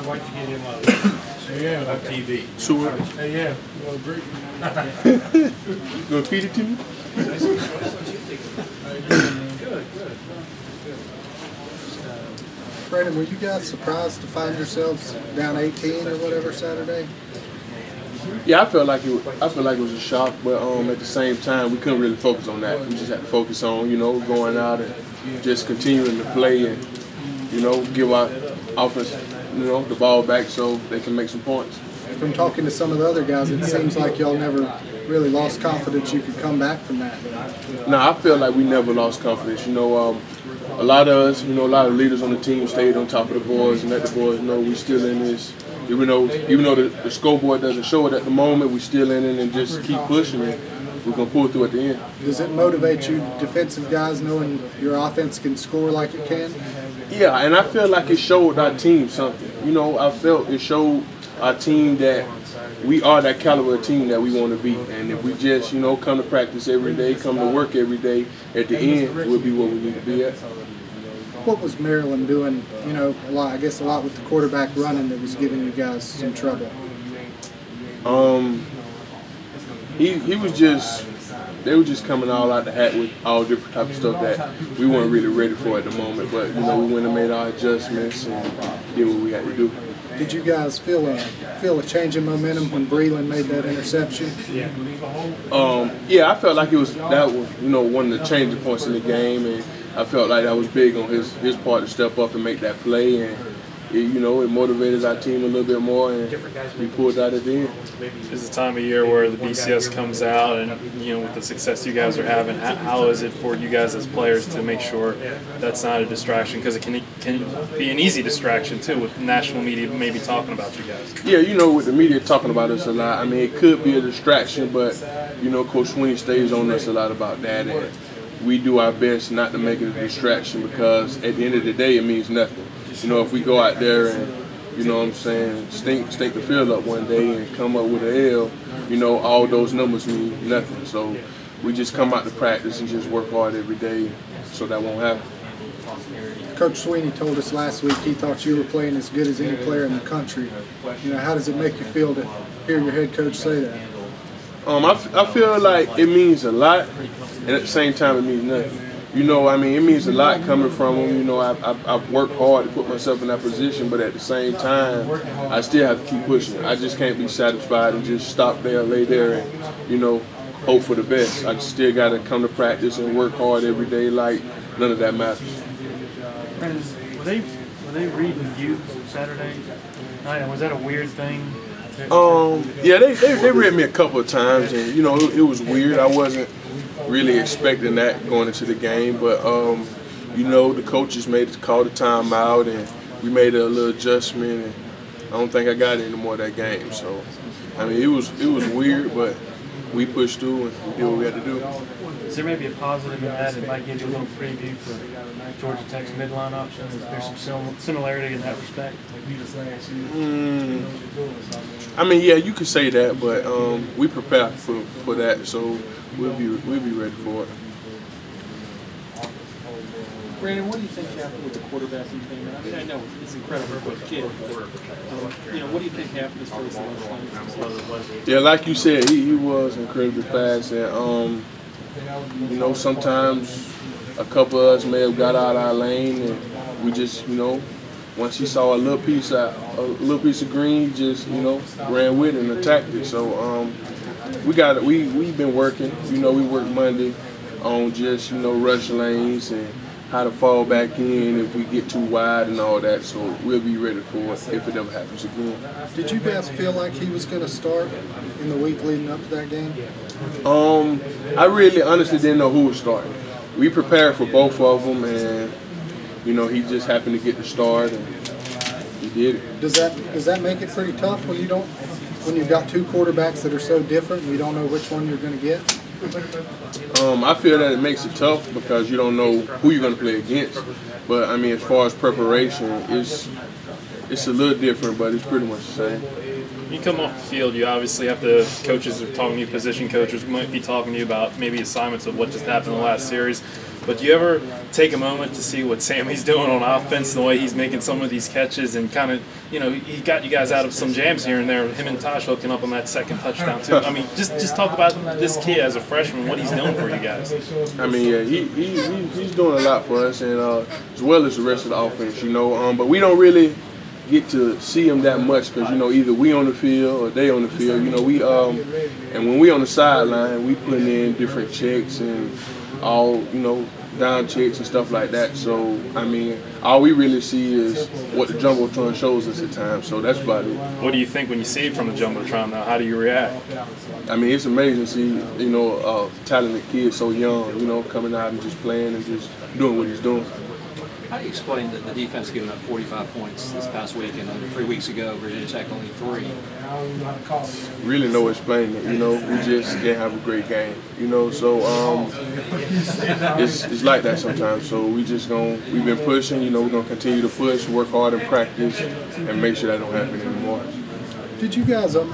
wife to get him on TV. Sure. Hey, yeah. Well, great. You gonna feed it to me? Good. Brandon, were you guys surprised to find yourselves down 18 or whatever Saturday? Yeah, I felt like it was a shock, but at the same time we couldn't really focus on that. We just had to focus on, going out and just continuing to play and, give our offense, the ball back so they can make some points. From talking to some of the other guys, it seems like y'all never really lost confidence you could come back from that. No, I feel like we never lost confidence. A lot of us, a lot of leaders on the team stayed on top of the boys and let the boys know we still in this. Even though the scoreboard doesn't show it at the moment, we still in it and just keep pushing it. We're going to pull through at the end. Does it motivate you defensive guys knowing your offense can score like it can? Yeah, and I feel like it showed our team something. I felt it showed our team that we are that caliber of team that we want to be. And if we just, come to practice every day, come to work every day, at the end, we'll be where we need to be at. What was Maryland doing, a lot with the quarterback running that was giving you guys some trouble? He was just, they were just coming all out the hat with all different type of stuff that we weren't really ready for at the moment. But, we went and made our adjustments and did what we had to do. Did you guys feel a change in momentum when Breland made that interception? Yeah, I felt like that was one of the changing points in the game, and I felt like that was big on his part to step up and make that play, and it motivated our team a little bit more, and we pulled out at the end. It's a time of year where the BCS comes out, and with the success you guys are having, how is it for you guys as players to make sure that's not a distraction? Because it can be an easy distraction too, with national media maybe talking about you guys. Yeah, with the media talking about us a lot. I mean, it could be a distraction, but Coach Sweeney stays on us a lot about that, and we do our best not to make it a distraction, because at the end of the day, it means nothing. If we go out there and, stink the field up one day and come up with an L, all those numbers mean nothing. So we just come out to practice and just work hard every day so that won't happen. Coach Sweeney told us last week he thought you were playing as good as any player in the country. How does it make you feel to hear your head coach say that? I feel like it means a lot, and at the same time it means nothing. It means a lot coming from him. I've worked hard to put myself in that position, but at the same time, I still have to keep pushing. I just can't be satisfied and just stop there, lay there, and, hope for the best. I still got to come to practice and work hard every day like none of that matters. Brandon, were they reading you Saturday night, and was that a weird thing? Yeah, they read me a couple of times, and, it was weird. I wasn't really expecting that going into the game, but the coaches called the timeout, and we made a little adjustment, and I don't think I got any more of that game. So it was weird, but we pushed through and we did what we had to do. Is there maybe a positive in that? It might give you a little preview for Georgia Tech's midline option. Is there some similarity in that respect? Yeah, you could say that, but we prepared for that, so we'll be ready for it. Brandon, what do you think happened with the quarterbacking thing? I know it's incredible for a kid. What do you think happened as far as the lunch? Yeah, like you said, he was incredibly fast, and sometimes a couple of us may have got out of our lane, and we just once he saw a little piece of green, he just ran with it and attacked it. So we've been working. We work Monday on just rush lanes and how to fall back in if we get too wide and all that. So we'll be ready for it if it ever happens again. Did you guys feel like he was going to start in the week leading up to that game? I really honestly didn't know who was starting. We prepared for both of them, and he just happened to get the start, and he did it. Does that make it pretty tough when you've got two quarterbacks that are so different and you don't know which one you're going to get? I feel that it makes it tough because you don't know who you're going to play against. But as far as preparation, it's a little different, but it's pretty much the same. You come off the field, you obviously have to, coaches are talking to you, position coaches might be talking to you about maybe assignments of what just happened in the last series. But do you ever take a moment to see what Sammy's doing on offense, the way he's making some of these catches, and kind of, you know, he got you guys out of some jams here and there, him and Tosh hooking up on that second touchdown too. I mean, just talk about this kid as a freshman, what he's doing for you guys. I mean, yeah, he's doing a lot for us, and as well as the rest of the offense, you know. But we don't really get to see him that much because, you know, either we on the field or they on the field. You know, we and when we on the sideline, we putting in different checks and all, you know, down checks and stuff like that. So, I mean, all we really see is what the Jumbotron shows us at times. So that's about it. What do you think when you see it from the Jumbotron now? How do you react? I mean, it's amazing to see, you know, a talented kid so young, you know, coming out and just playing and just doing what he's doing. How do you explain the defense giving up 45 points this past week, and 3 weeks ago Virginia Tech only 3? Really no explaining it, you know. We just didn't have a great game, you know. So it's like that sometimes. So we've been pushing, you know. We're gonna continue to push, work hard in practice, and make sure that don't happen anymore. Did you guys up